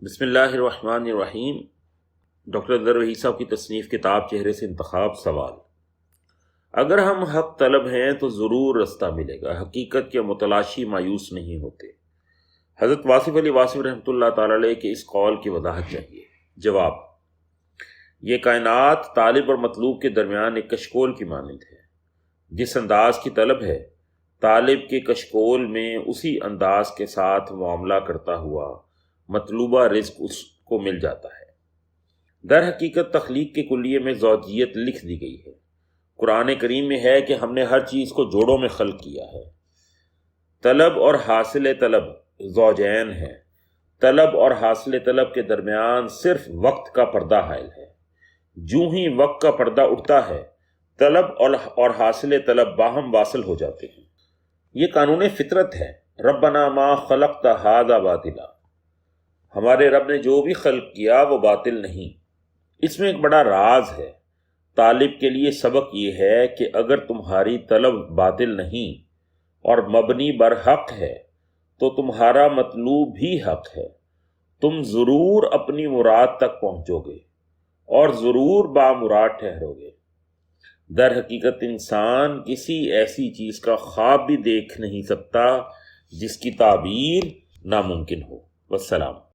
بسم اللہ الرحمن الرحیم۔ ڈاکٹر اظہر وحید صاحب کی تصنیف کتاب چہرے سے انتخاب۔ سوال: اگر ہم حق طلب ہیں تو ضرور رستہ ملے گا، حقیقت کے متلاشی مایوس نہیں ہوتے۔ حضرت واصف علی واصف رحمۃ اللہ تعالی علیہ کے اس قول کی وضاحت چاہیے۔ جواب: یہ کائنات طالب اور مطلوب کے درمیان ایک کشکول کی مانند ہے۔ جس انداز کی طلب ہے، طالب کے کشکول میں اسی انداز کے ساتھ معاملہ کرتا ہوا مطلوبہ رزق اس کو مل جاتا ہے۔ در حقیقت تخلیق کے کلیے میں زوجیت لکھ دی گئی ہے۔ قرآن کریم میں ہے کہ ہم نے ہر چیز کو جوڑوں میں خلق کیا ہے۔ طلب اور حاصل طلب زوجین ہیں۔ طلب اور حاصل طلب کے درمیان صرف وقت کا پردہ حائل ہے۔ جوں ہی وقت کا پردہ اٹھتا ہے، طلب اور حاصل طلب باہم واصل ہو جاتے ہیں۔ یہ قانون فطرت ہے۔ ربنا ما خلقت ھذا باطلا، ہمارے رب نے جو بھی خلق کیا وہ باطل نہیں۔ اس میں ایک بڑا راز ہے۔ طالب کے لیے سبق یہ ہے کہ اگر تمہاری طلب باطل نہیں اور مبنی بر حق ہے تو تمہارا مطلوب بھی حق ہے۔ تم ضرور اپنی مراد تک پہنچو گے اور ضرور بامراد ٹھہرو گے۔ در حقیقت انسان کسی ایسی چیز کا خواب بھی دیکھ نہیں سکتا جس کی تعبیر ناممکن ہو۔ والسلام۔